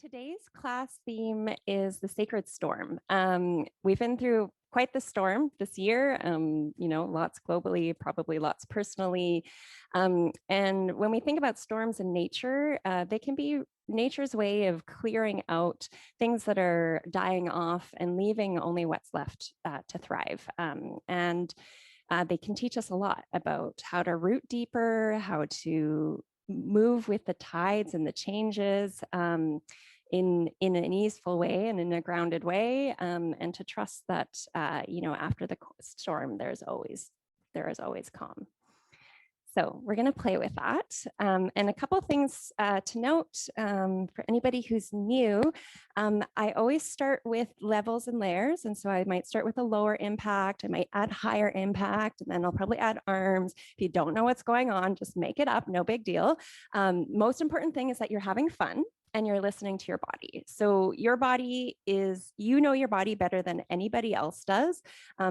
Today's class theme is the sacred storm. We've been through quite the storm this year, lots globally, probably lots personally. And when we think about storms in nature, they can be nature's way of clearing out things that are dying off and leaving only what's left to thrive. And they can teach us a lot about how to root deeper, how to move with the tides and the changes in an easeful way and in a grounded way, and to trust that after the storm there is always calm. So we're going to play with that. And a couple things to note for anybody who's new. I always start with levels and layers. And so I might start with a lower impact. I might add higher impact, and then I'll probably add arms. If you don't know what's going on, just make it up. No big deal. Most important thing is that you're having fun and you're listening to your body. So your body is, your body better than anybody else does.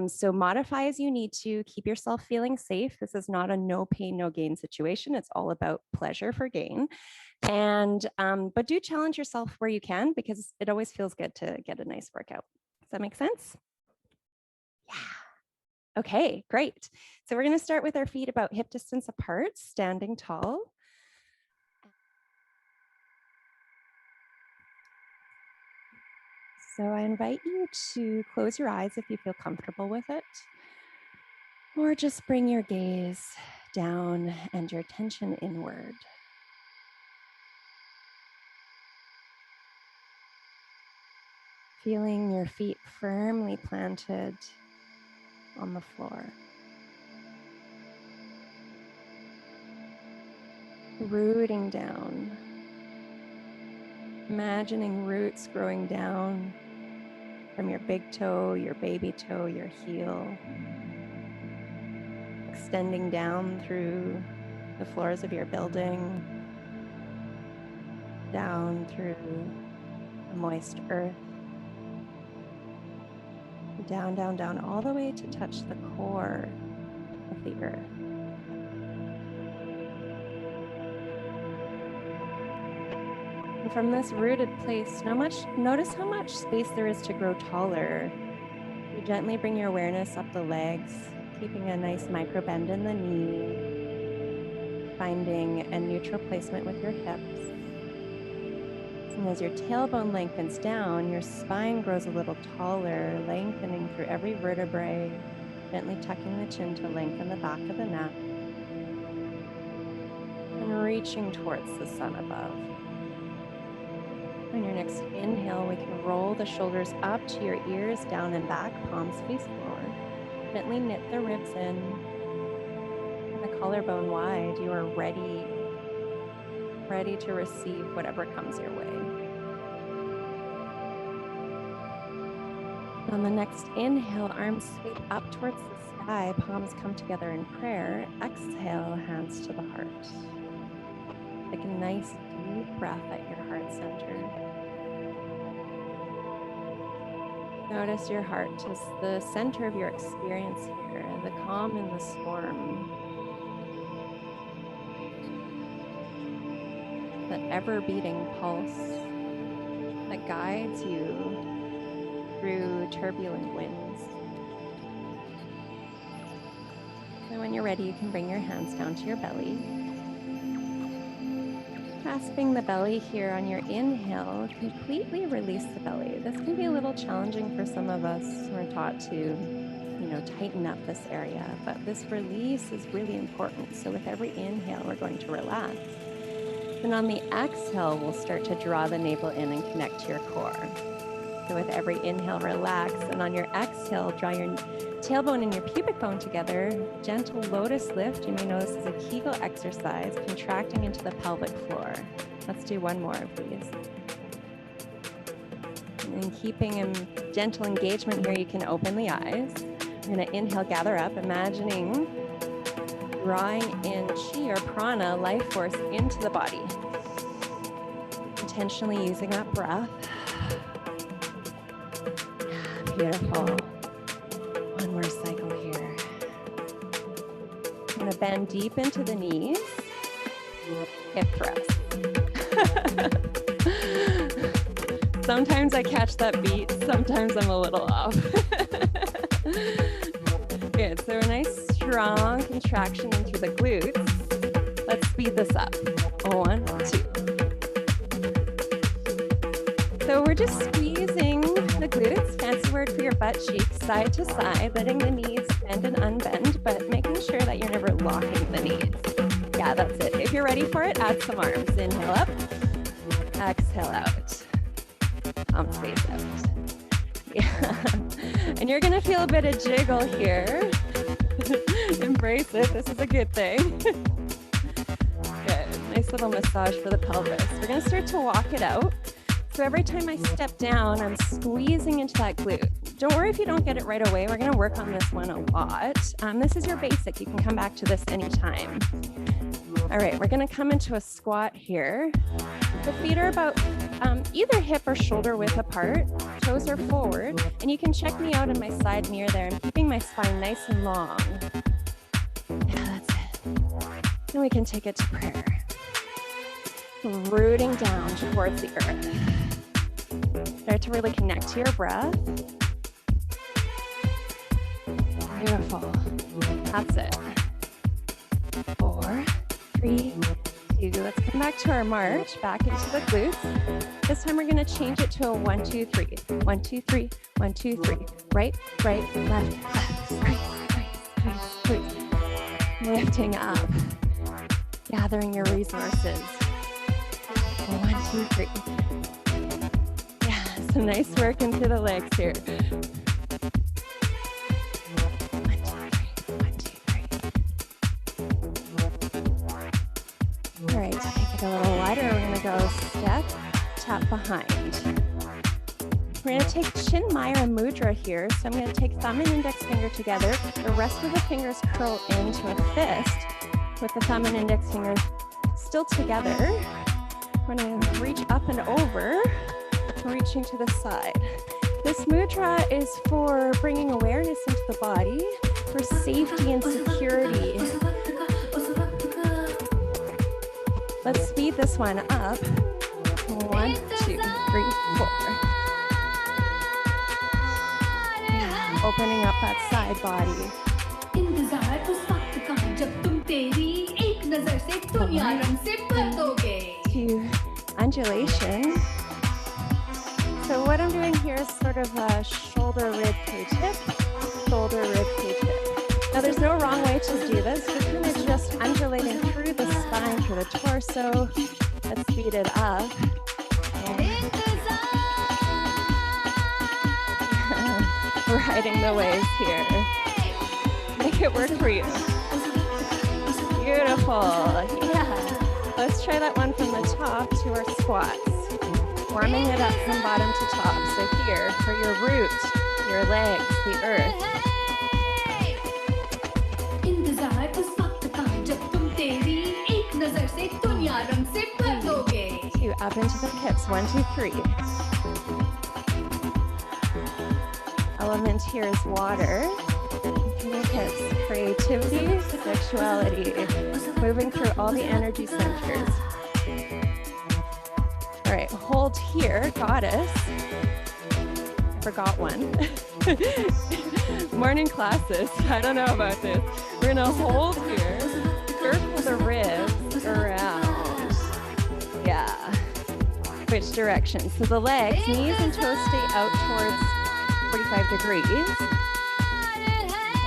So modify as you need to, keep yourself feeling safe. This is not a no pain, no gain situation. It's all about pleasure for gain. And, but do challenge yourself where you can, because it always feels good to get a nice workout. Does that make sense? Yeah. Okay, great. So we're going to start with our feet about hip distance apart, standing tall. So I invite you to close your eyes if you feel comfortable with it, or just bring your gaze down and your attention inward. Feeling your feet firmly planted on the floor. Rooting down. Imagining roots growing down from your big toe, your baby toe, your heel, extending down through the floors of your building, down through the moist earth, down, down, down, all the way to touch the core of the earth. And from this rooted place, notice how much space there is to grow taller. You gently bring your awareness up the legs, keeping a nice micro bend in the knee, finding a neutral placement with your hips. And as your tailbone lengthens down, your spine grows a little taller, lengthening through every vertebrae, gently tucking the chin to lengthen the back of the neck, and reaching towards the sun above. On your next inhale, we can roll the shoulders up to your ears, down and back, palms face forward. Gently knit the ribs in and the collarbone wide. You are ready to receive whatever comes your way. On the next inhale, arms sweep up towards the sky, palms come together in prayer. Exhale, hands to the heart. Take a nice deep breath at your heart center. Notice your heart as the center of your experience here, the calm in the storm. That ever-beating pulse that guides you through turbulent winds. And when you're ready, you can bring your hands down to your belly. Clasping the belly here on your inhale, completely release the belly. This can be a little challenging for some of us. We're taught to, tighten up this area, but this release is really important. So with every inhale, we're going to relax. And on the exhale, we'll start to draw the navel in and connect to your core. So with every inhale, relax. And on your exhale, draw your tailbone and your pubic bone together. Gentle lotus lift. You may know this is a Kegel exercise, contracting into the pelvic floor. Let's do one more of these. And then keeping a gentle engagement here, you can open the eyes. We're going to inhale, gather up, imagining drawing in chi or prana, life force, into the body. Intentionally using that breath. Beautiful. One more cycle here. I'm going to bend deep into the knees. Hip thrust. Sometimes I catch that beat, sometimes I'm a little off. Good, so a nice strong contraction into the glutes. Let's speed this up. 1, 2. So we're just squeezing the glutes, fancy word for your butt cheeks, side to side, letting the knees bend and unbend, but making sure that you're never locking the knees. Yeah, that's it. If you're ready for it, add some arms. Inhale up, exhale out. Palm space out. Yeah. And you're gonna feel a bit of jiggle here. Embrace it, this is a good thing. Good, nice little massage for the pelvis. We're gonna start to walk it out. So every time I step down, I'm squeezing into that glute. Don't worry if you don't get it right away. We're gonna work on this one a lot. This is your basic. You can come back to this anytime. All right, we're gonna come into a squat here. The feet are about either hip or shoulder width apart. Toes are forward. And you can check me out in my side mirror there. I'm keeping my spine nice and long. Yeah, that's it. Then we can take it to prayer. Rooting down towards the earth. Start to really connect to your breath. Beautiful. That's it. 4, 3, 2. Let's come back to our march, back into the glutes. This time we're going to change it to a 1, 2, 3. 1, 2, 3. 1, 2, 3. Right, right, left, left. Squeeze, squeeze, squeeze, squeeze. Lifting up. Gathering your resources. 1, 2, 3. Yeah, some nice work into the legs here. 1, 2, 3. 1, 2, 3. All right, take it a little wider. We're gonna go step, tap behind. We're gonna take Chin Maya Mudra here. So I'm gonna take thumb and index finger together. The rest of the fingers curl into a fist with the thumb and index fingers still together. We're going to reach up and over, reaching to the side. This mudra is for bringing awareness into the body, for safety and security. Let's speed this one up. 1, 2, 3, 4. Yeah, opening up that side body. 2, undulation. So what I'm doing here is sort of a shoulder rib cage hip, shoulder rib cage hip. Now there's no wrong way to do this. We're kind of just undulating through the spine, through the torso. Let's speed it up. Riding the waves here. Make it work for you. Beautiful. Yeah. Let's try that one from the top to our squats. Warming it up from bottom to top. So here, for your root, your legs, the earth. 2, up into the hips. 1, 2, 3. Element here is water. Hips, creativity, sexuality, moving through all the energy centers. All right, hold here, goddess. Forgot one. Morning classes, I don't know about this. We're gonna hold here, circle the ribs around. Yeah, switch directions. So the legs, knees and toes stay out towards 45 degrees.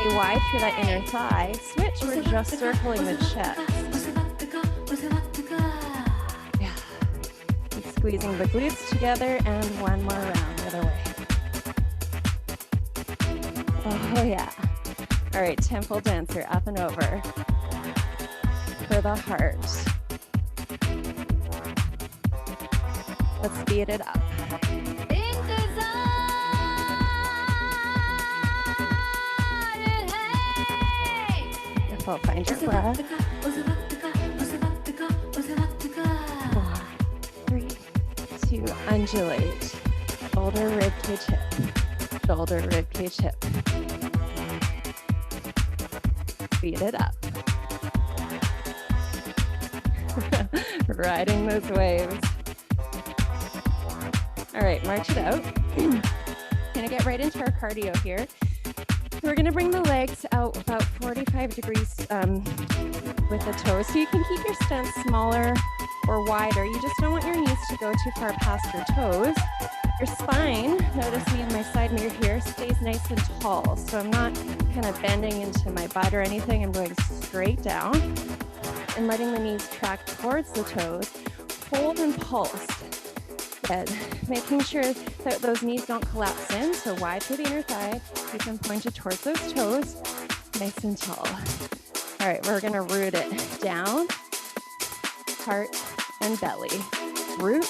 Stay wide through that inner thigh. Switch, we're just circling the chest. Yeah. Keep squeezing the glutes together and one more round the other way. Oh yeah. All right, temple dancer, up and over. For the heart. Let's speed it up. Beautiful, find your breath. 4, 3, 2, undulate. Shoulder, rib cage, hip. Shoulder, rib cage, hip. Speed it up. Riding those waves. All right, march it out. Gonna get right into our cardio here. We're gonna bring the legs out about 45 degrees with the toes. So you can keep your stance smaller or wider. You just don't want your knees to go too far past your toes. Your spine, notice me in my side mirror here, stays nice and tall. So I'm not kind of bending into my butt or anything. I'm going straight down and letting the knees track towards the toes. Hold and pulse. Good. Making sure that those knees don't collapse in. So wide through the inner thigh. Keep them pointed towards those toes. Nice and tall. All right, we're gonna root it down, heart and belly. Root,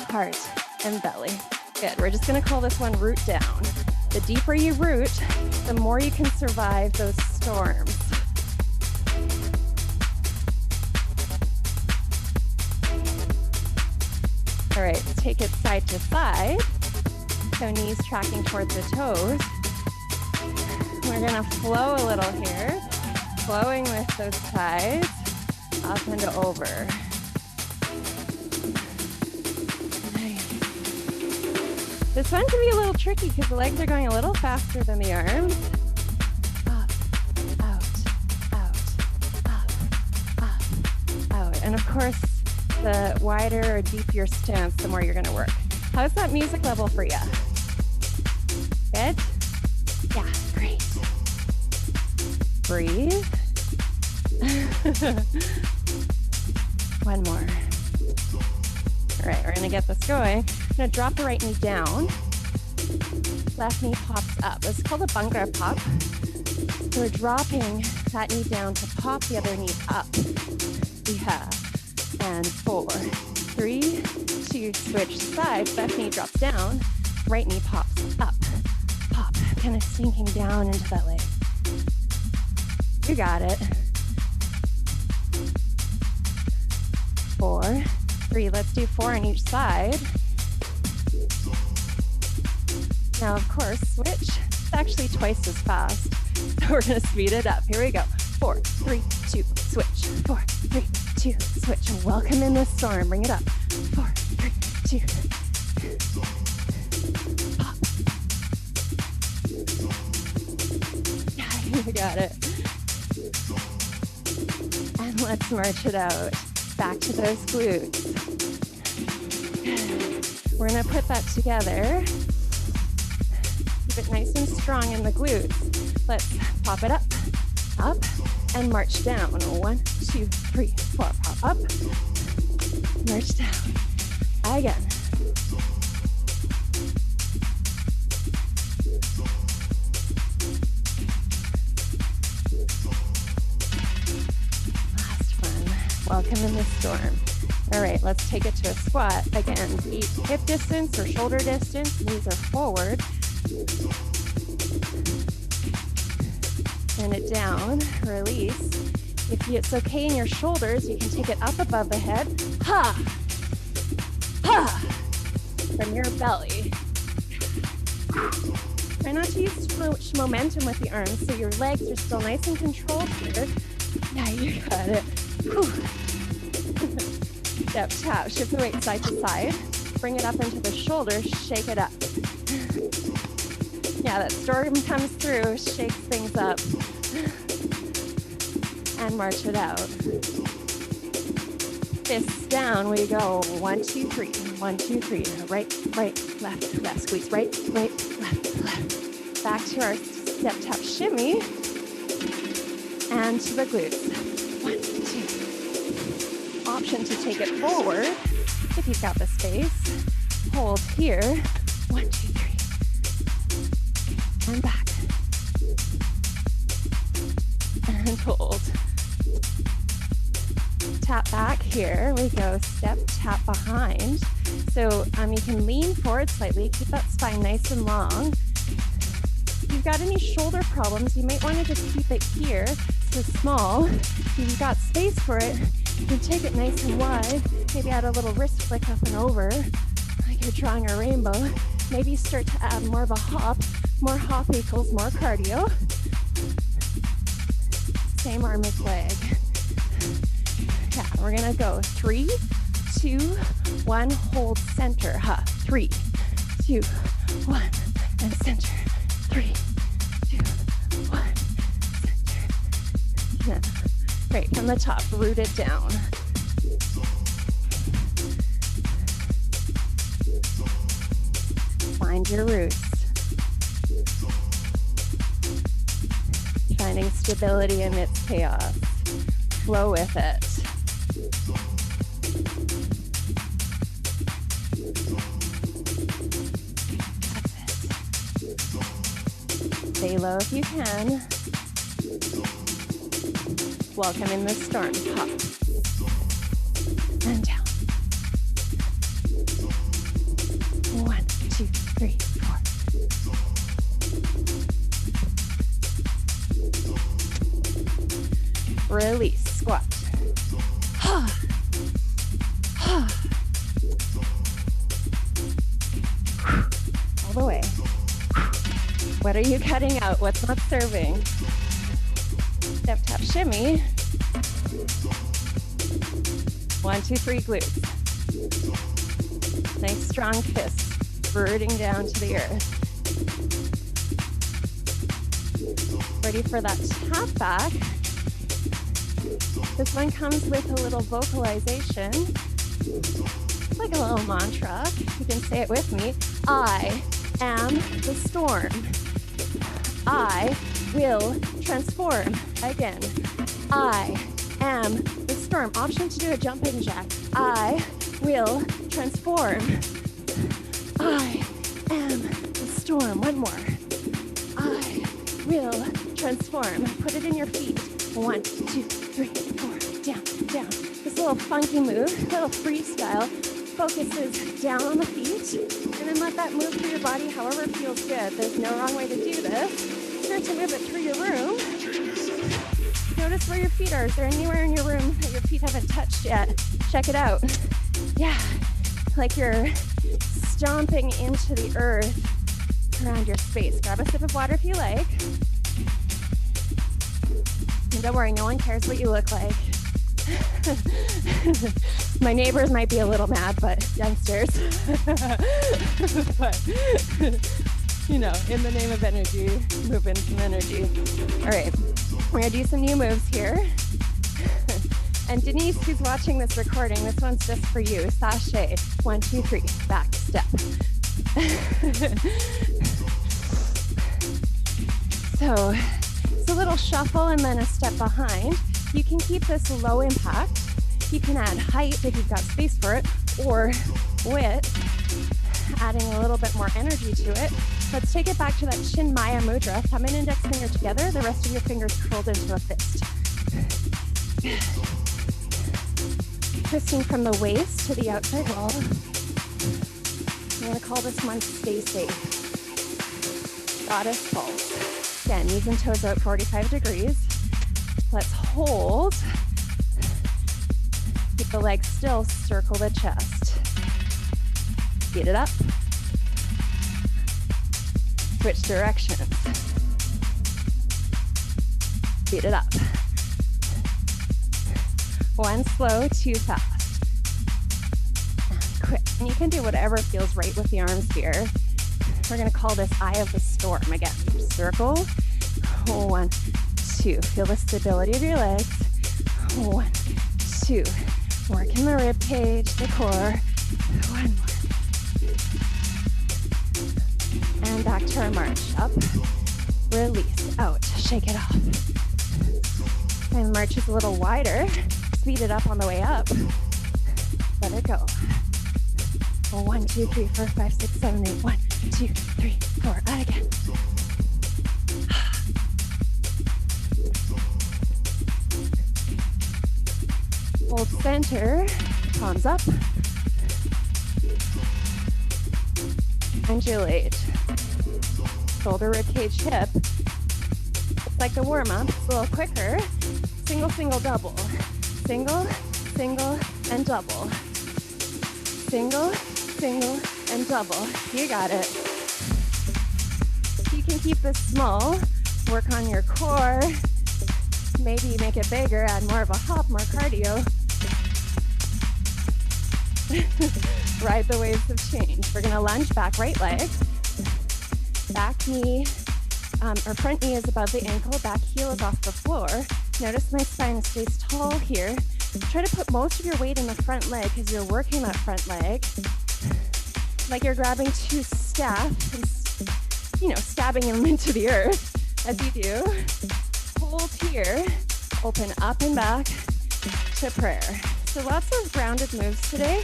heart, and belly. Good, we're just gonna call this one root down. The deeper you root, the more you can survive those storms. All right, take it side to side. So knees tracking towards the toes. We're gonna flow a little here, flowing with those sides, up and over. This one can be a little tricky because the legs are going a little faster than the arms. Up, out, out, up, up, out. And of course, the wider or deeper your stance, the more you're gonna work. How's that music level for you? Good? Yeah, great. Breathe. One more. All right, we're gonna get this going. I'm gonna drop the right knee down. Left knee pops up. This is called a Bhangra pop. So we're dropping that knee down to pop the other knee up. Yeah. And 4, 3, 2, switch sides. Left knee drops down. Right knee pops up. Pop. Kind of sinking down into that leg. You got it. 4, 3. Let's do 4 on each side. Now, of course, switch. It's actually twice as fast. So we're going to speed it up. Here we go. 4, 3, 2, switch. 4, 3, 2, switch. Welcome in the storm. Bring it up. 4, 3, 2. Pop. Yeah, you got it. And let's march it out. Back to those glutes. We're gonna put that together. Keep it nice and strong in the glutes. Let's pop it up, and march down. 1, 2, 3, 4. Pop up, march down. Again. Last one. Welcome in the storm. All right, let's take it to a squat. Again, feet hip distance or shoulder distance. Knees are forward. Send it down, release. If it's okay in your shoulders, you can take it up above the head. Ha! Ha! From your belly. Try not to use too much momentum with the arms so your legs are still nice and controlled here. Yeah, you got it. Step, tap, shift the weight side to side. Bring it up into the shoulders, shake it up. Yeah, that storm comes through, shakes things up. And march it out. Fists down, we go. 1, 2, 3. 1, 2, 3. Right, right, left, left. Squeeze right, right, left, left. Back to our step, tap, shimmy. And to the glutes. 1, 2. Option to take it forward if you've got the space. Hold here. 1, 2, 3. And back. And hold. Tap back here. We go. Step, tap behind. So you can lean forward slightly. Keep that spine nice and long. If you've got any shoulder problems, you might want to just keep it here. So small. If you've got space for it, you can take it nice and wide. Maybe add a little wrist flick up and over, like you're drawing a rainbow. Maybe start to add more of a hop. More hop equals more cardio. Same arm as leg. Yeah, we're gonna go 3, 2, 1, hold center, 3, 2, 1, and center, 3, 2, 1, center. Yeah. Great, from the top, root it down. Find your roots. Finding stability amidst chaos. Flow with it. Stay low if you can. Welcome in the storm. Up and down. 1, 2, 3, 4. Release. Squat. All the way. What are you cutting out? What's not serving? Step, tap, shimmy. 1, 2, 3, glutes. Nice strong fists rooting down to the earth. Ready for that tap back. This one comes with a little vocalization. It's like a little mantra. You can say it with me. I am the storm. I will transform. Again, I am the storm. Option to do a jumping jack. I will transform. I am the storm. One more. I will transform. Put it in your feet. 1, 2, 3, 4. Down, down. This little funky move, little freestyle, focuses down on the feet, and then let that move through your body however it feels good. There's no wrong way to do this. Start to move it through your room. Notice where your feet are. Is there anywhere in your room that your feet haven't touched yet? Check it out. Yeah, like you're stomping into the earth around your space. Grab a sip of water if you like. And don't worry, no one cares what you look like. My neighbors might be a little mad, but downstairs. But, you know, in the name of energy, move in some energy. All right, we're gonna do some new moves here. And Denise, who's watching this recording, this one's just for you. Sashay, 1, 2, 3, back step. So it's a little shuffle and then a step behind. You can keep this low impact. You can add height if you've got space for it, or width, adding a little bit more energy to it. Let's take it back to that Chin Maya mudra. Thumb and index finger together, the rest of your fingers curled into a fist. Twisting from the waist to the outside wall. I'm gonna call this one Stay Safe. Goddess pulse. Again, knees and toes out 45 degrees. Let's hold. Keep the legs still, circle the chest. Speed it up. Switch directions. Speed it up. One slow, two fast. And quick. And you can do whatever feels right with the arms here. We're gonna call this Eye of the Storm. Again, circle. 1, 2. Feel the stability of your legs. 1, 2. Work in the rib cage, the core. 1 more. And back to our march. Up, release, out, shake it off. And the march is a little wider. Speed it up on the way up. Let it go. 1, 2, 3, 4, 5, 6, 7, 8. 1, 2, 3, 4. Out again. Hold center, palms up. Undulate. Shoulder, rib cage, hip. It's like the warm-up, it's a little quicker. Single, single, double. Single, single, and double. Single, single, and double. You got it. You can keep this small. Work on your core. Maybe make it bigger, add more of a hop, more cardio. Ride the waves of change. We're gonna lunge back right leg, back knee, or front knee is above the ankle, back heel is off the floor. Notice my spine stays tall here. Try to put most of your weight in the front leg because you're working that front leg. Like you're grabbing two staffs and, stabbing them into the earth as you do. Hold here, open up and back to prayer. So lots of grounded moves today.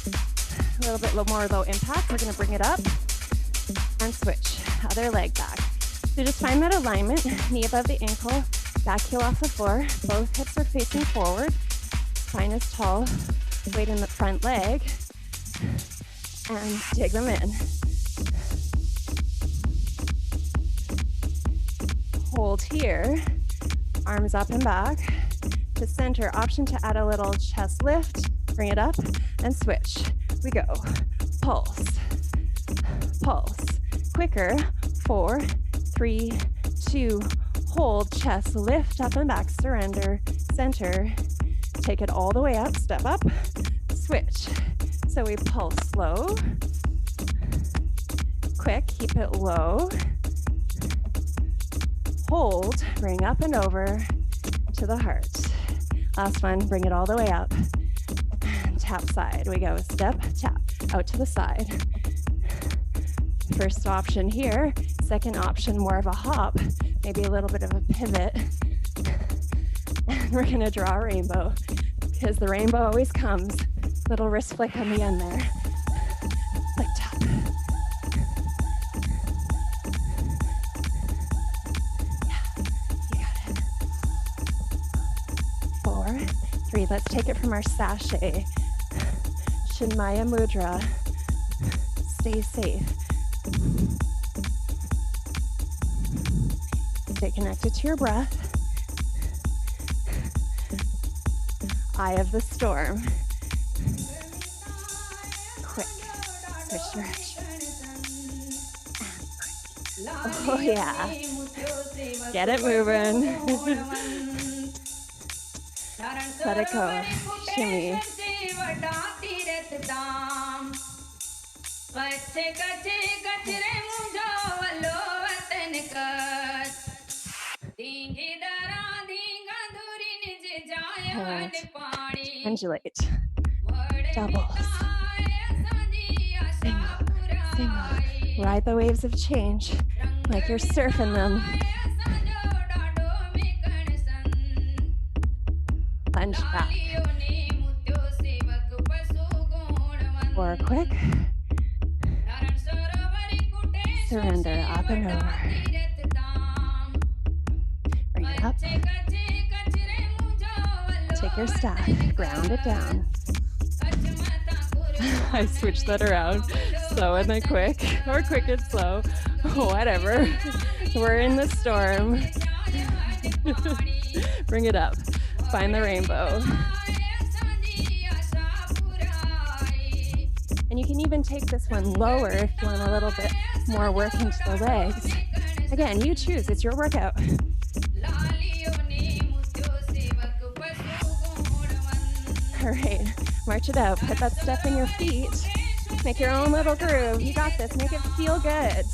A little bit more low impact. We're gonna bring it up and switch, other leg back. So just find that alignment, knee above the ankle, back heel off the floor, both hips are facing forward, spine is tall, weight in the front leg, and dig them in. Hold here, arms up and back to center. Option to add a little chest lift, bring it up and switch. We go, pulse, pulse, quicker, 4, 3, 2, hold, chest, lift up and back, surrender, center, take it all the way up, step up, switch. So we pulse slow, quick, keep it low, hold, bring up and over to the heart. Last one, bring it all the way up, tap side. We go, step, tap, out to the side. First option here, second option, more of a hop, maybe a little bit of a pivot. And we're gonna draw a rainbow because the rainbow always comes. Little wrist flick on the end there. Flick tap. Yeah, you got it. 4, 3, let's take it from our sachet. Chinmaya Mudra, stay safe. Stay connected to your breath. Eye of the storm. Quick, switch direction. Oh yeah, get it moving. Let it go, shimmy. And undulate, doubles, single, ride the waves of change like you're surfing them. Lunge back, or quick, surrender, up and over, bring it up, take your staff, ground it down. I switched that around, slow and then quick, or quick and slow, whatever. We're in the storm. Bring it up, find the rainbow. And you can even take this one lower if you want a little bit more work into the legs. Again, you choose, it's your workout. All right, march it out. Put that step in your feet. Make your own little groove. You got this. Make it feel good.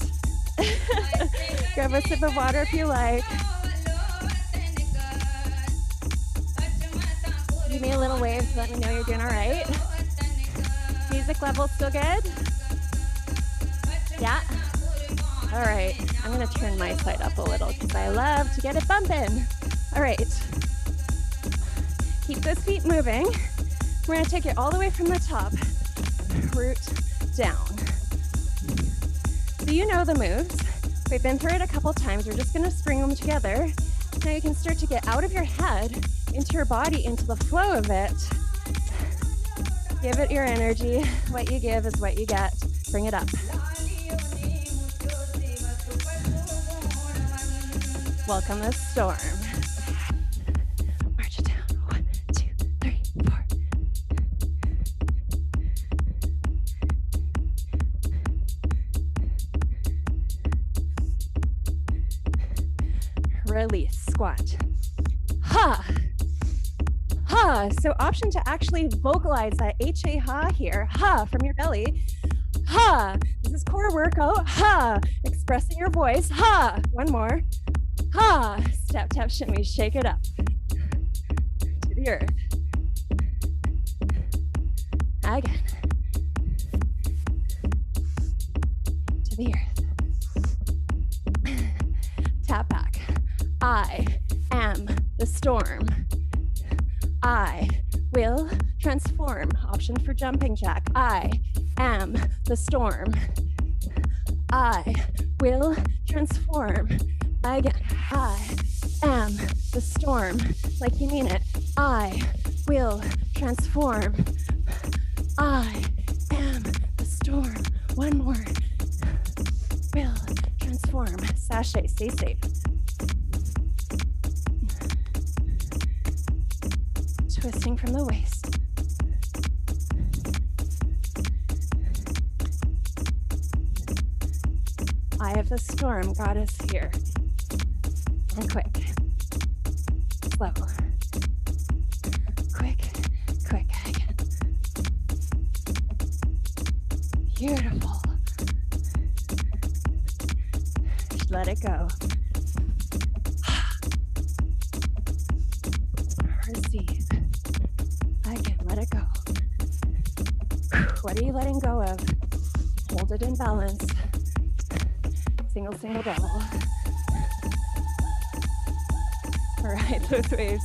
Grab a sip of water if you like. Give me a little wave to let me know you're doing all right. Music level still good? Yeah? All right, I'm gonna turn my side up a little because I love to get it bumping. All right, keep those feet moving. We're gonna take it all the way from the top, root down. So you know the moves. We've been through it a couple times. We're just gonna string them together. Now you can start to get out of your head, into your body, into the flow of it. Give it your energy. What you give is what you get. Bring it up. Welcome the storm. March it down. 1, 2, 3, 4. Release, squat. Ha, ha. ha. So option to actually vocalize that HA ha here, ha from your belly. Ha. This is core workout. Ha. Expressing your voice. Ha. One more. Ha. Step, tap, shimmy. Shake it up to the earth. Again. To the earth. Tap back. I am the storm. I will transform. Option for jumping jack. I am the storm. I will transform. Again. I am the storm. Like you mean it. I will transform. I am the storm. One more. Will transform. Sashay, stay safe. Twisting from the waist. Eye of the storm, goddess here. And quick. Slow. Quick, quick again. Beautiful. Just let it go. Receive. Again, let it go. What are you letting go of? Hold it in balance. Single, single, double. All right, those waves.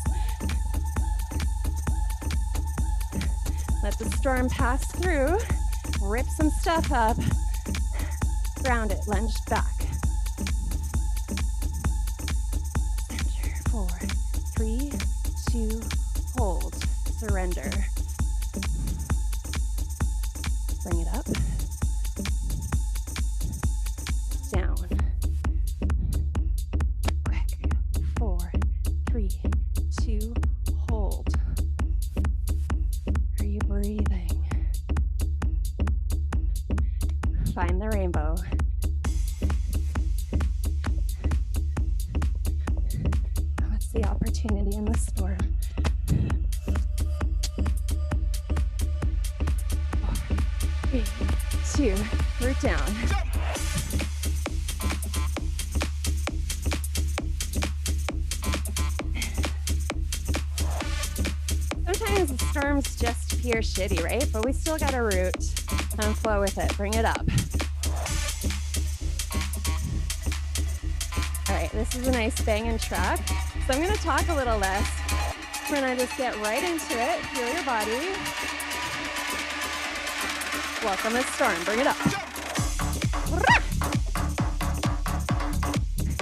Let the storm pass through. Rip some stuff up. Ground it, lunge back. Center, 4, 3, 2, hold. Surrender. Bring it up. Down. Quick. 4, 3, 2, hold. Are you breathing? Find the rainbow. What's the opportunity in the storm? 4, 3, 2, root down. Sometimes the storms just appear shitty, right? But we still got to root and flow with it. Bring it up. All right, this is a nice banging track. So I'm going to talk a little less. We're going to just get right into it. Feel your body. Welcome the storm. Bring it up.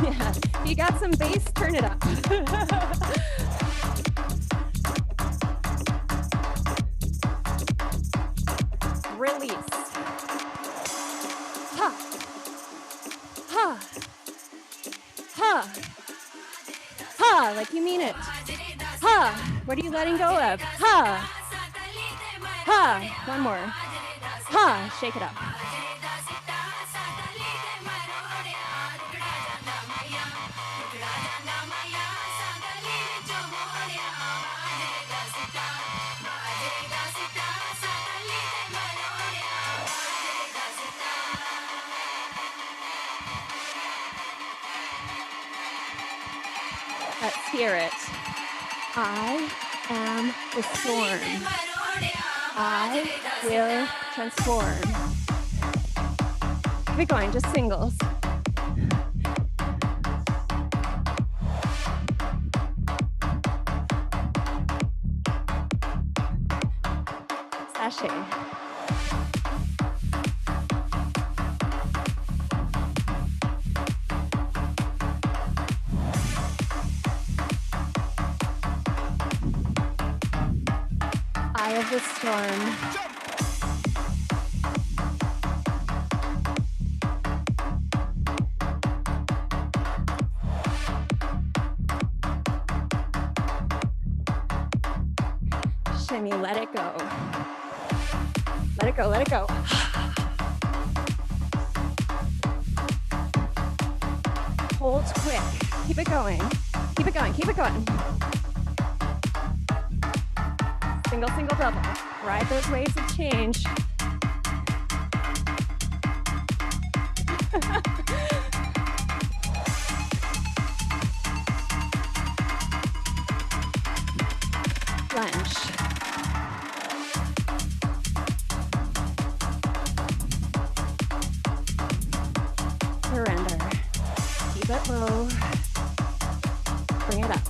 Yeah, if you got some bass, turn it up. Release. Ha. Ha. Ha. Ha, like you mean it. Ha. What are you letting go of? Ha. Ha. One more. Ha. Shake it up. Let's hear it. I am the storm. I will transform. Keep it going, just singles. Sashay. Eye of the storm. Shimmy, let it go. Let it go, let it go. Hold quick. Keep it going. Keep it going, keep it going. Single, single, double. Ride those waves of change. Lunge. Surrender. Keep it low. Bring it up.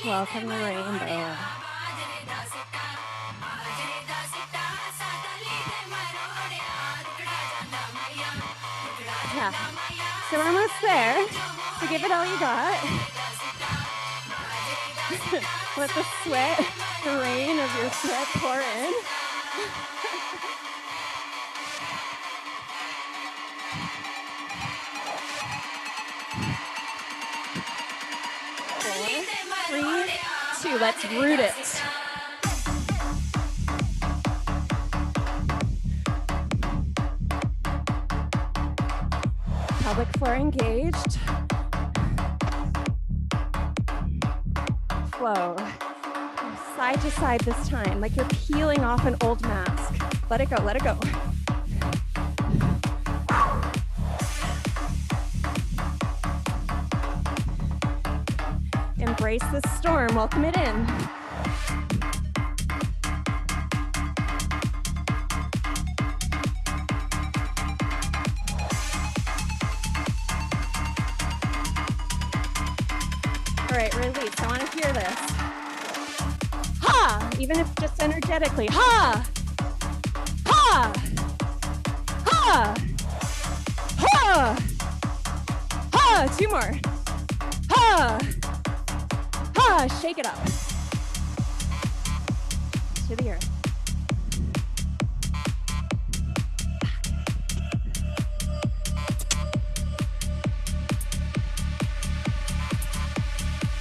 Welcome the rainbow. Yeah. So we're almost there. So give it all you got. Let the sweat, the rain of your sweat pour in. 4, 3, 2. Let's root it. Pelvic floor engaged. Flow. Side to side this time, like you're peeling off an old mask. Let it go, let it go. Embrace this storm, welcome it in. All right, release. I want to hear this. Ha! Even if just energetically. Ha! Ha! Ha! Ha! Ha! 2 more. Ha! Ha! Shake it up. To the earth.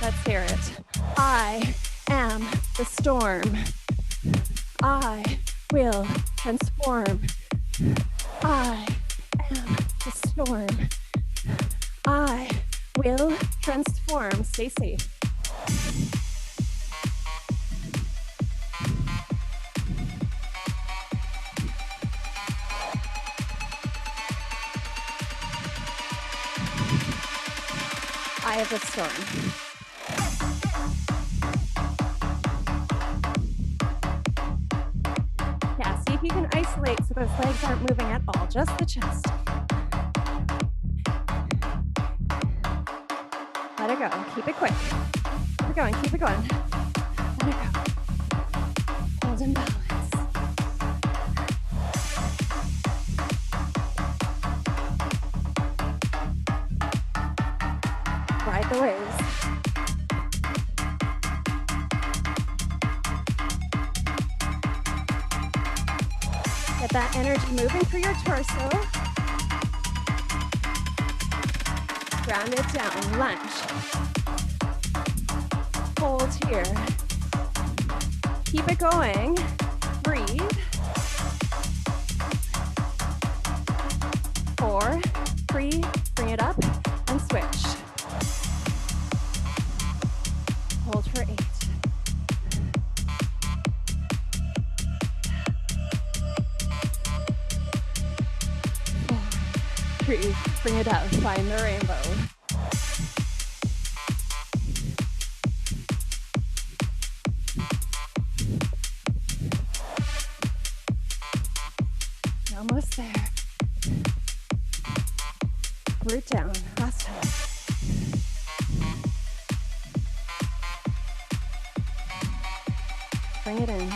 Let's hear it. I am the storm. I will transform. I am the storm. I will transform. Stay safe. I have the storm. See if you can isolate so those legs aren't moving at all, just the chest. Let it go, keep it quick. Keep it going, keep it going. Let it go. Hold in balance. Ride the waves. Get that energy moving through your torso. Ground it down, lunge. Hold here. Keep it going. Breathe. 4, 3, bring it up and switch. Hold for 8. 3, bring it up, find the rainbow. You're almost there. Root down, last time. Bring it in.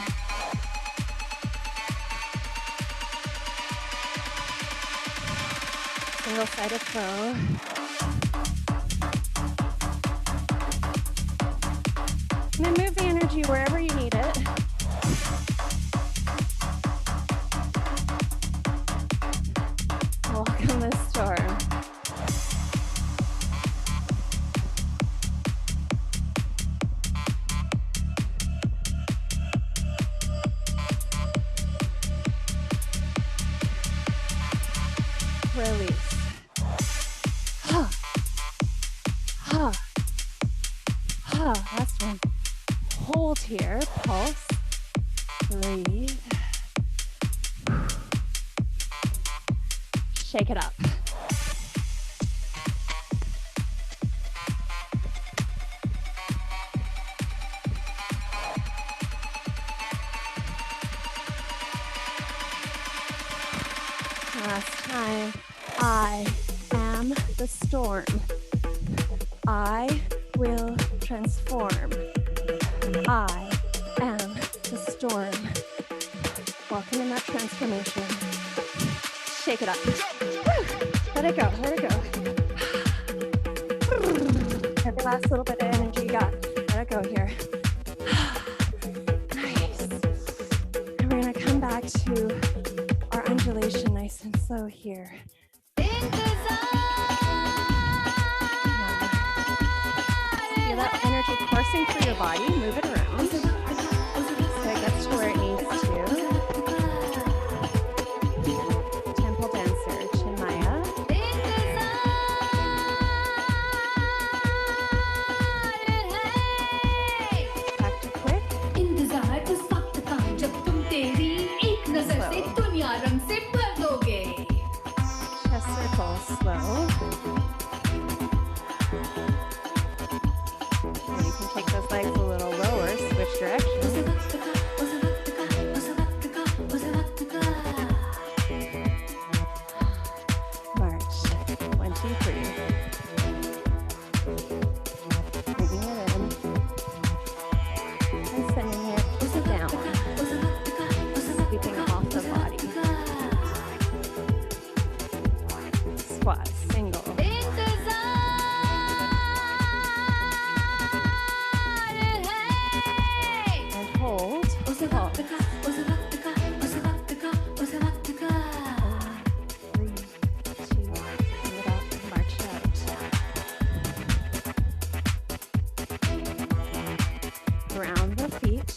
Single-sided flow. And then move the energy wherever you need it. Welcome this storm. release. Last one. Hold here, pulse, breathe. Shake it up. Last time. I am the storm. I will transform. I am the storm. Walking in that transformation. Shake it up. Let it go, let it go. Every last little bit of energy you got. Let it go here. Nice. And we're gonna come back to our undulation nice and slow here. Feel that energy coursing through your body. Move it around so it gets to where it needs to. Temple dancer, Chinmaya. Back to quick. Chest circle, slow. And you can take those legs a little lower, switch directions. March, 1, 2, 3. Bringing it in. And sending it down. Sweeping off the body. Squat, single. And hold. Hold. 3, 2, bring it up, march it out. Ground the feet,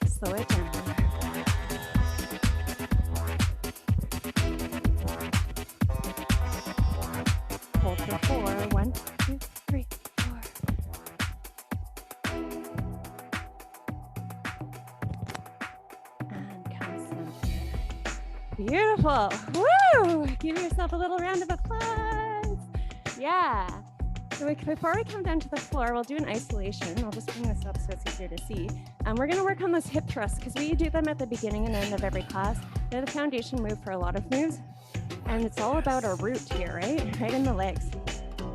slow it down. Hold for 4, 1, 2, 3, 4. And come center. Beautiful. Woo! Give yourself a little round of applause. Yeah. So before we come down to the floor, we'll do an isolation. I'll just bring this up so it's easier to see. We're going to work on those hip thrusts because we do them at the beginning and end of every class. They're the foundation move for a lot of moves. And it's all about our root here, right? Right in the legs.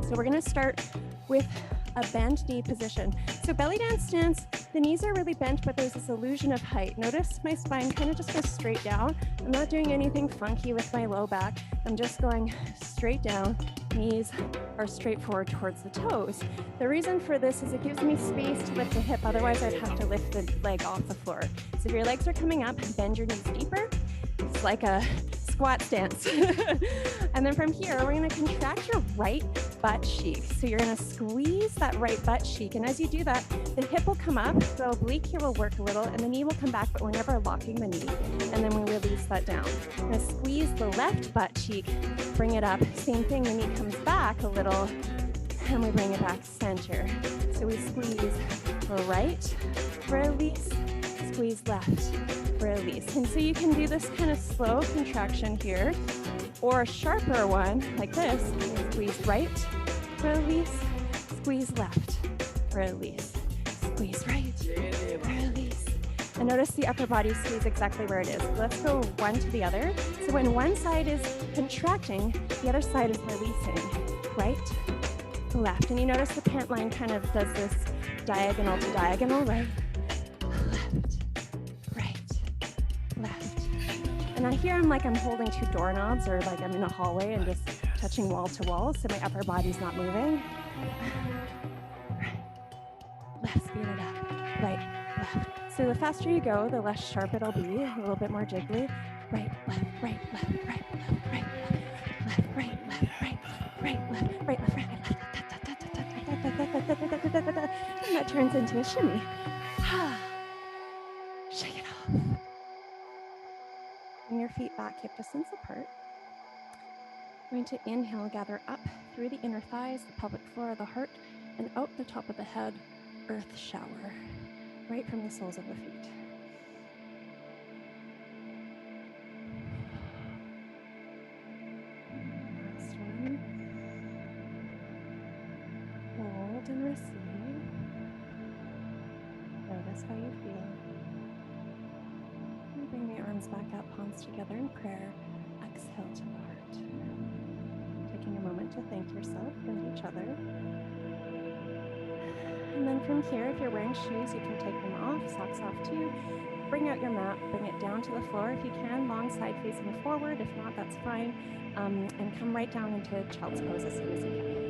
So we're going to start with a bent knee position. So belly dance stance, the knees are really bent, but there's this illusion of height. Notice my spine kind of just goes straight down. I'm not doing anything funky with my low back. I'm just going straight down. Knees are straight forward towards the toes. The reason for this is it gives me space to lift the hip. Otherwise, I'd have to lift the leg off the floor. So if your legs are coming up, bend your knees deeper. It's like a squat stance. And then from here, we're going to contract your right butt cheek. So you're going to squeeze that right butt cheek. And as you do that, the hip will come up, the oblique here will work a little, and the knee will come back, but we're never locking the knee. And then we release that down. We're going to squeeze the left butt cheek, bring it up. Same thing, the knee comes back a little, and we bring it back center. So we squeeze right, release, squeeze left, release. And so you can do this kind of slow contraction here, or a sharper one like this. Squeeze right, release, squeeze left, release, squeeze right, release. And notice the upper body squeeze exactly where it is. Let's go one to the other. So when one side is contracting, the other side is releasing. Right, left. And you notice the pant line kind of does this diagonal to diagonal, right, left, right, left. And now here I'm like I'm holding 2 doorknobs, or like I'm in a hallway and just touching wall to wall, so my upper body's not moving. Right, left, speed it up, right, left. So the faster you go, the less sharp it'll be, a little bit more jiggly. Right, left, right, left, right, left, right, left, right, left, right, right, left, right, left, right, left. And that turns into a shimmy. Shake it off. Bring your feet back hip distance apart. Going to inhale, gather up through the inner thighs, the pelvic floor, the heart, and out the top of the head, earth shower, right from the soles of the feet. Last one. Hold and receive. Notice how you feel. And bring the arms back up, palms together in prayer. Exhale to the heart. Taking a moment to thank yourself and each other. And then from here, if you're wearing shoes, you can take them off, socks off too. Bring out your mat, bring it down to the floor if you can, long side facing forward. If not, that's fine. And come right down into child's pose as soon as you can.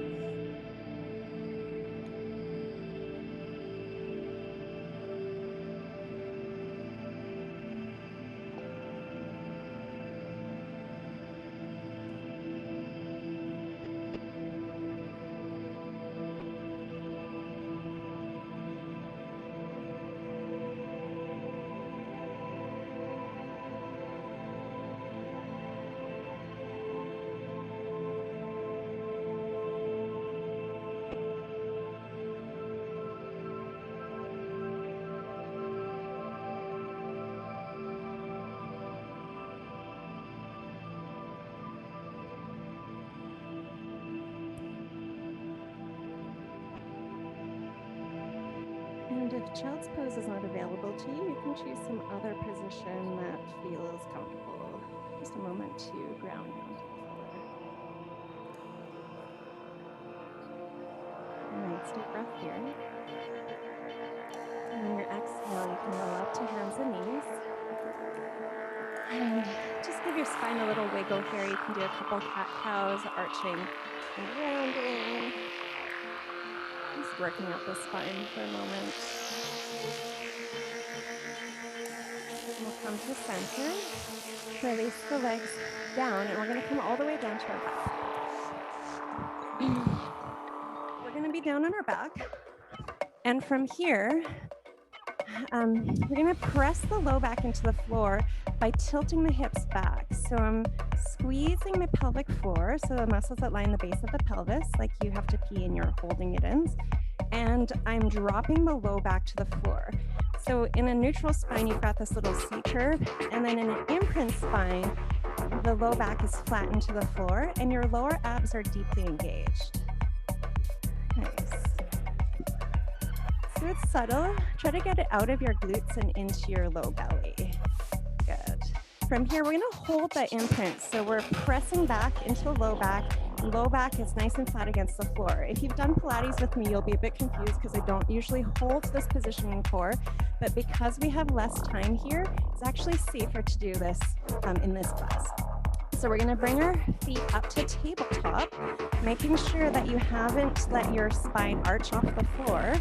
And if child's pose is not available to you, you can choose some other position that feels comfortable. Just a moment to ground down to the floor. Nice deep breath here. And on your exhale, you can roll up to hands and knees. And just give your spine a little wiggle here. You can do a couple cat-cows, arching and rounding. Just working out the spine for a moment. We'll come to center. Release the legs down, and we're going to come all the way down to our back. We're going to be down on our back. And from here, we're going to press the low back into the floor by tilting the hips back. So I'm squeezing the pelvic floor, so the muscles that line the base of the pelvis, like you have to pee and you're holding it in. And I'm dropping the low back to the floor. So in a neutral spine, you've got this little C curve, and then in an imprint spine, the low back is flattened to the floor, and your lower abs are deeply engaged. Nice. So it's subtle. Try to get it out of your glutes and into your low belly. Good. From here, we're gonna hold that imprint. So we're pressing back into the low back. Low back is nice and flat against the floor. If you've done Pilates with me, you'll be a bit confused because I don't usually hold this position in core, but because we have less time here, it's actually safer to do this in this class. So we're gonna bring our feet up to tabletop, making sure that you haven't let your spine arch off the floor.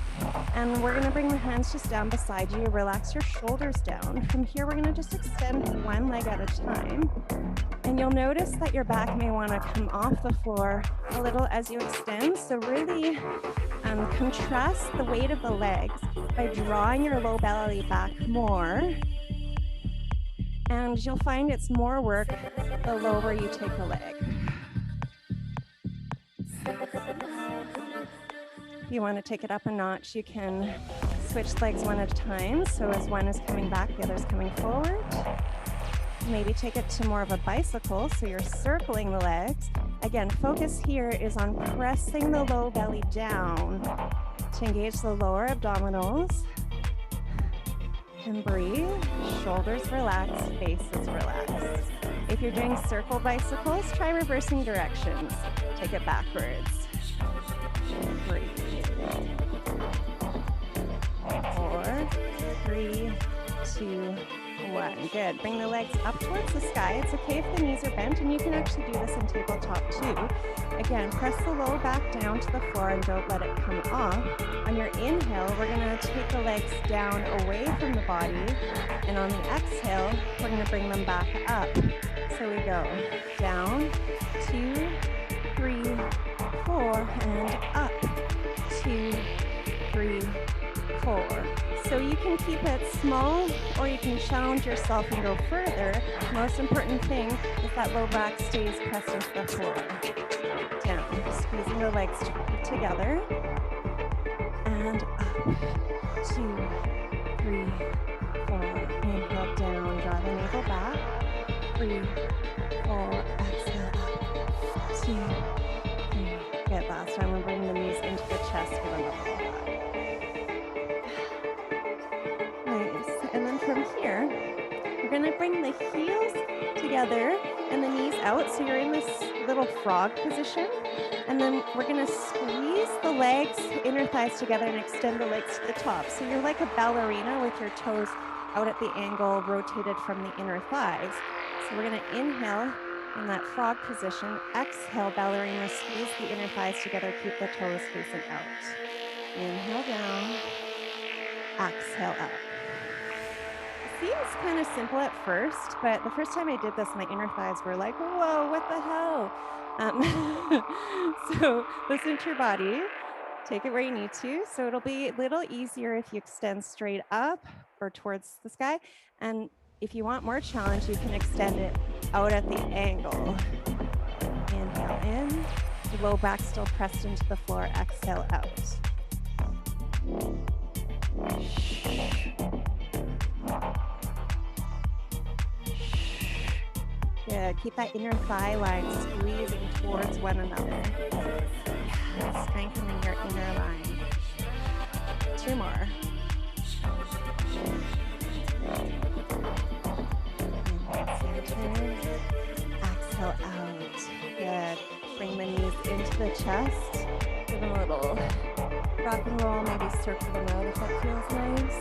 And we're gonna bring the hands just down beside you, relax your shoulders down. From here, we're gonna just extend one leg at a time. And you'll notice that your back may wanna come off the floor a little as you extend. So really contrast the weight of the legs by drawing your low belly back more. And you'll find it's more work the lower you take a leg. If you want to take it up a notch, you can switch legs one at a time. So as one is coming back, the other is coming forward. Maybe take it to more of a bicycle, so you're circling the legs. Again, focus here is on pressing the low belly down to engage the lower abdominals. And breathe, shoulders relax, faces relax. If you're doing circle bicycles, try reversing directions. Take it backwards. Breathe. 4, 3, 2, 1. Good. Bring the legs up towards the sky. It's okay if the knees are bent, and you can actually do this in tabletop too. Again, press the low back down to the floor and don't let it come off. On your inhale, we're going to take the legs down away from the body, and on the exhale, we're going to bring them back up. So we go down, 2, 3, 4, and up, 2, 3, 4. So you can keep it small or you can challenge yourself and go further. Most important thing is that low back stays pressed into the floor. Down, squeezing the legs together. And up, 2, 3, 4. Inhale down, draw the navel back. 3, 4, exhale up. 2, 3. Good, last time we'll bring the knees into the chest for the level high. Nice, and then from here, we're gonna bring the heels together and the knees out, so you're in this little frog position. And then we're gonna squeeze the legs, inner thighs together and extend the legs to the top. So you're like a ballerina with your toes out at the angle, rotated from the inner thighs. So we're gonna inhale in that frog position, exhale, ballerina, squeeze the inner thighs together, keep the toes facing out. Inhale down, exhale up. It seems kind of simple at first, but the first time I did this, my inner thighs were like, whoa, what the hell? So listen to your body, take it where you need to. So it'll be a little easier if you extend straight up or towards the sky. And if you want more challenge, you can extend it out at the angle. Inhale in, low back still pressed into the floor, exhale out. Good. Keep that inner thigh line squeezing towards one another. Yeah. Strengthening your inner line. 2 more. Inhale, center. Exhale out. Good. Bring the knees into the chest. Give them a little rock and roll, maybe circle them out if that feels nice.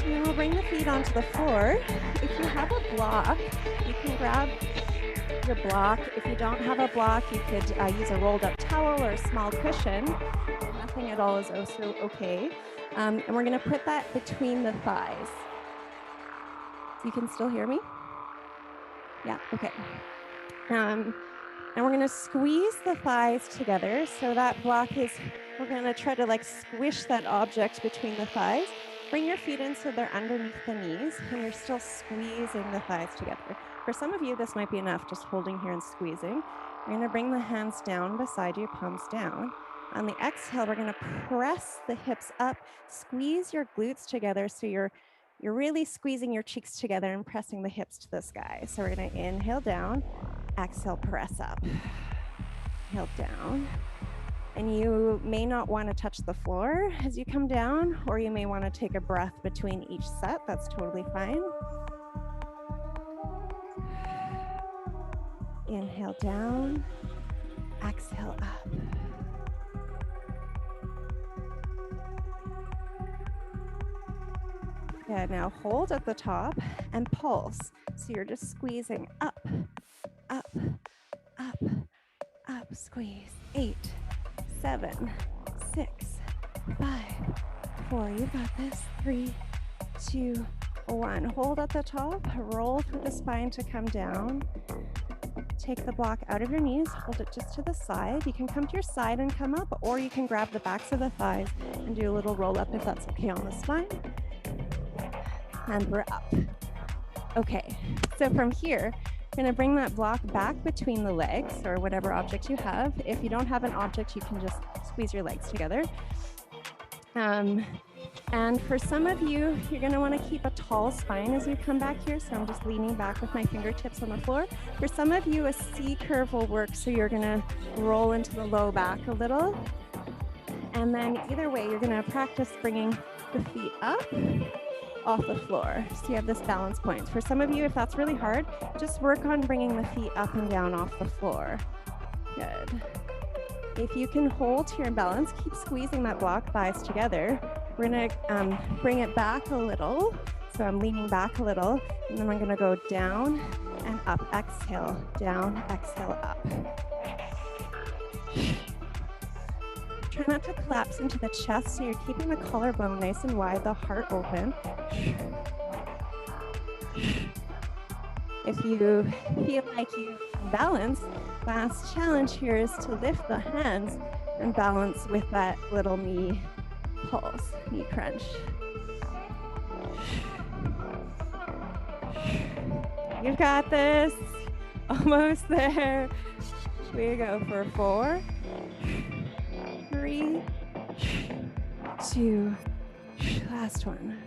And then we'll bring the feet onto the floor. If you have a block, you can grab your block. If you don't have a block, you could use a rolled up towel or a small cushion. Nothing at all is also okay. And we're gonna put that between the thighs. You can still hear me? Yeah, okay. And we're gonna squeeze the thighs together. So that block is, we're gonna try to like squish that object between the thighs. Bring your feet in so they're underneath the knees and you're still squeezing the thighs together. For some of you, this might be enough, just holding here and squeezing. You're gonna bring the hands down beside you, palms down. On the exhale, we're gonna press the hips up, squeeze your glutes together so you're really squeezing your cheeks together and pressing the hips to the sky. So we're gonna inhale down, exhale, press up. Inhale down. And you may not want to touch the floor as you come down, or you may want to take a breath between each set. That's totally fine. Inhale down, exhale up. Yeah, now hold at the top and pulse. So you're just squeezing up, up, up, up, squeeze. 8, 7, 6, 5, 4. You got this. 3, 2, 1. Hold at the top. Roll through the spine to come down. Take the block out of your knees. Hold it just to the side. You can come to your side and come up, or you can grab the backs of the thighs and do a little roll up if that's okay on the spine. And we're up. Okay, so from here, you're gonna bring that block back between the legs or whatever object you have. If you don't have an object, you can just squeeze your legs together. And for some of you, you're gonna wanna keep a tall spine as you come back here. So I'm just leaning back with my fingertips on the floor. For some of you, a C curve will work. So you're gonna roll into the low back a little. And then either way, you're gonna practice bringing the feet up off the floor. So you have this balance point. For some of you, if that's really hard, just work on bringing the feet up and down off the floor. Good. If you can hold to your balance, keep squeezing that block, thighs together. We're gonna bring it back a little. So I'm leaning back a little, and then I'm gonna go down and up. Exhale, down, exhale, up. Try not to collapse into the chest, so you're keeping the collarbone nice and wide, the heart open. If you feel like you balance, last challenge here is to lift the hands And balance with that little knee pulse, knee crunch. You've got this. Almost there. We go for 4, 3, 2, last one.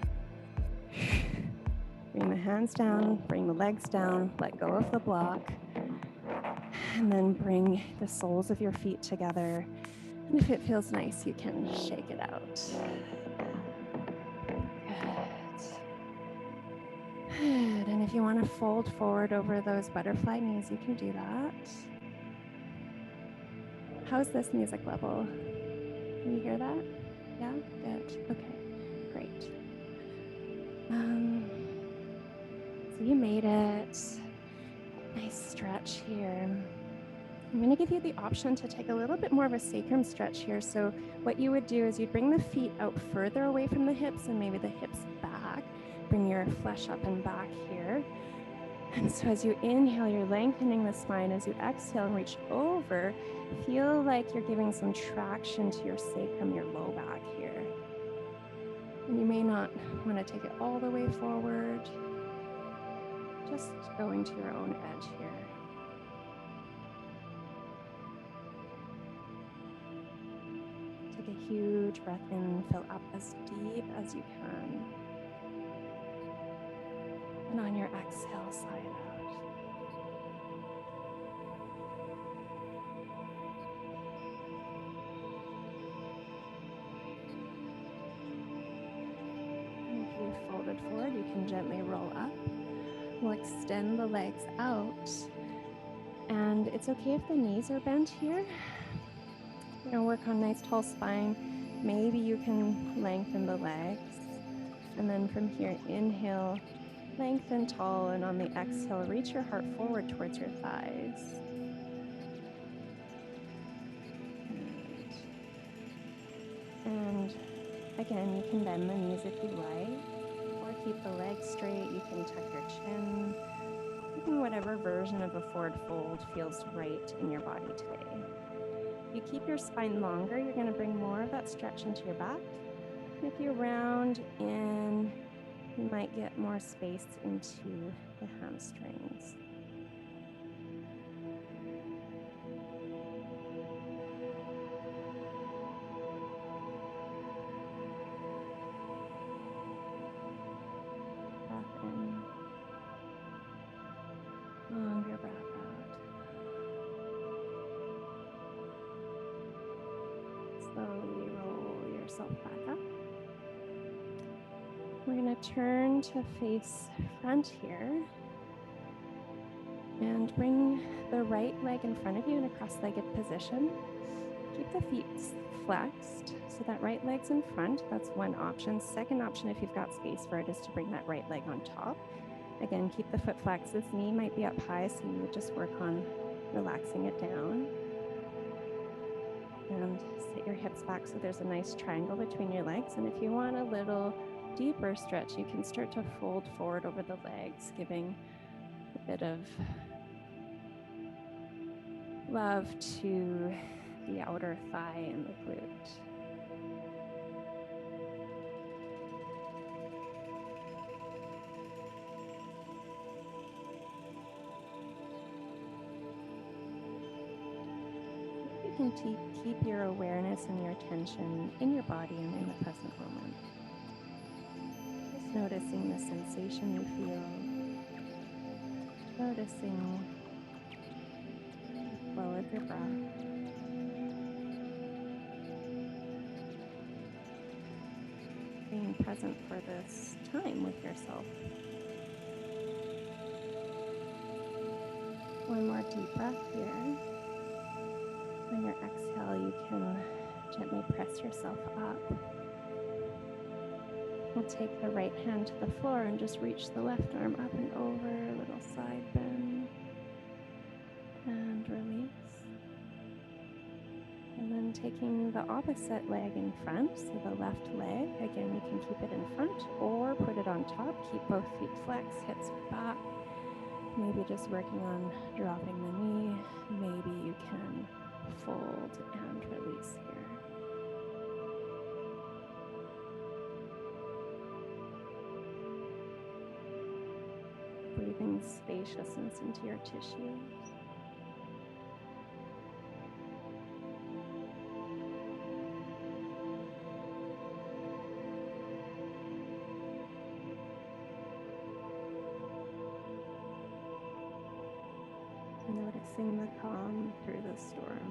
Bring the hands down, bring the legs down, let go of the block, and then bring the soles of your feet together. And if it feels nice, you can shake it out. Good. And if you want to fold forward over those butterfly knees, you can do that. How's this music level? Can you hear that? Yeah? Good. Okay. Great. So you made it. Nice stretch here. I'm going to give you the option to take a little bit more of a sacrum stretch here. So what you would do is you'd bring the feet out further away from the hips and maybe the hips back. Bring your flesh up and back here. And so as you inhale, you're lengthening the spine. As you exhale and reach over, feel like you're giving some traction to your sacrum, your low back here. And you may not want to take it all the way forward. Just going to your own edge here. Take a huge breath in, fill up as deep as you can. And on your exhale, sigh it out. And if you've folded forward, you can gently roll up. We'll extend the legs out. And it's okay if the knees are bent here. You're gonna work on nice tall spine. Maybe you can lengthen the legs. And then from here, inhale, lengthen tall, and on the exhale, reach your heart forward towards your thighs. Good. And again, you can bend the knees if you like, or keep the legs straight. You can tuck your chin. You can whatever version of a forward fold feels right in your body today. If you keep your spine longer, you're going to bring more of that stretch into your back. And if you round in, you might get more space into the hamstrings. Breath in. Longer breath out. Slowly roll yourself back up. We're going to turn to face front here and bring the right leg in front of you in a cross-legged position. Keep the feet flexed so that right leg's in front. That's one option. Second option, if you've got space for it, is to bring that right leg on top. Again, keep the foot flexed. This knee might be up high, so you would just work on relaxing it down. And sit your hips back so there's a nice triangle between your legs. And if you want a little deeper stretch, you can start to fold forward over the legs, giving a bit of love to the outer thigh and the glute. You can keep your awareness and your attention in your body and in the present moment. Just noticing the sensation you feel. Noticing the flow of your breath. Being present for this time with yourself. One more deep breath here. On your exhale, you can gently press yourself up. We'll take the right hand to the floor and just reach the left arm up and over, a little side bend, and release. And then taking the opposite leg in front, so the left leg, again, you can keep it in front or put it on top. Keep both feet flexed, hips back. Maybe just working on dropping the knee. Maybe you can fold and release here. Breathing spaciousness into your tissues. Noticing the calm through the storm.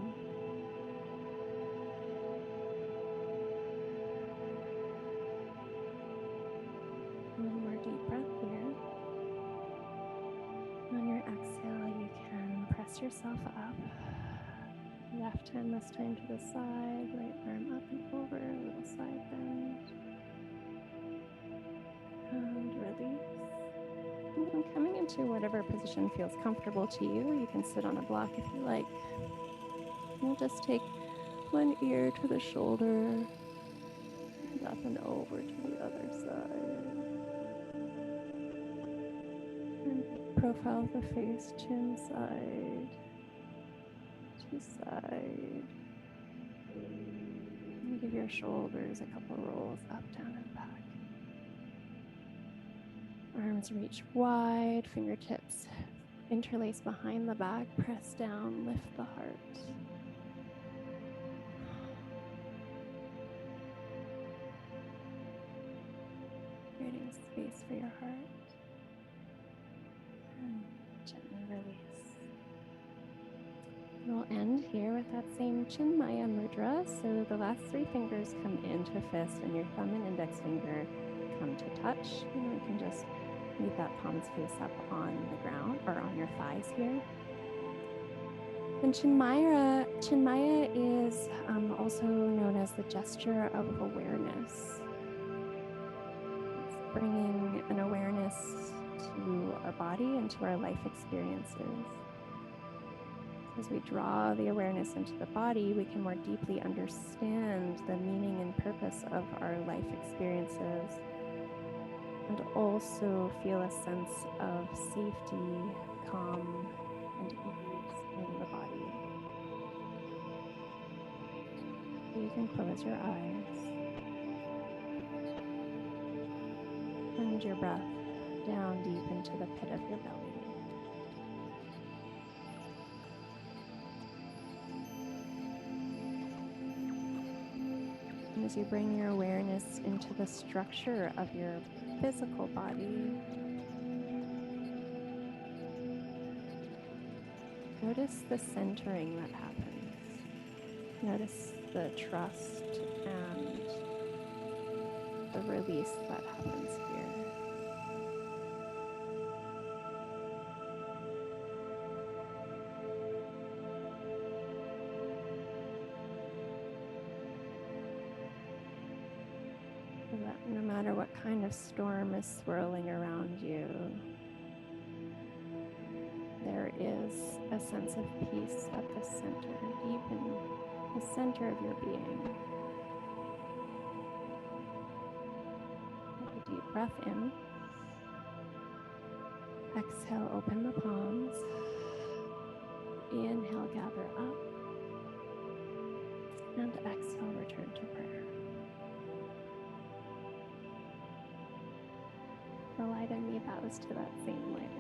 One more deep breath here. On your exhale, you can press yourself up. Left hand this time to the side, right arm up and over, a little side bend. And release. And then coming into whatever position feels comfortable to you. You can sit on a block if you like. We'll just take one ear to the shoulder and up and over to the other side. And profile of the face, chin side to side. And give your shoulders a couple rolls up, down, and back. Arms reach wide, fingertips interlace behind the back, press down, lift the heart. Creating space for your heart. And gently release. We'll end here with that same Chinmaya mudra. So the last three fingers come into a fist and your thumb and index finger come to touch. And we can just leave that palms face up on the ground or on your thighs here. And Chinmaya is also known as the gesture of awareness. It's bringing an awareness to our body and to our life experiences. As we draw the awareness into the body, we can more deeply understand the meaning and purpose of our life experiences, and also feel a sense of safety, calm, and ease in the body. You can close your eyes. Send your breath down deep into the pit of your belly. And as you bring your awareness into the structure of your physical body, notice the centering that happens. Notice the trust and the release that happens here. So that no matter what kind of storm is swirling around you, there is a sense of peace at the center, deep in the center of your being. Take a deep breath in. Exhale, open the palms. Inhale, gather up. And exhale, return to prayer. The light in me bows to that same light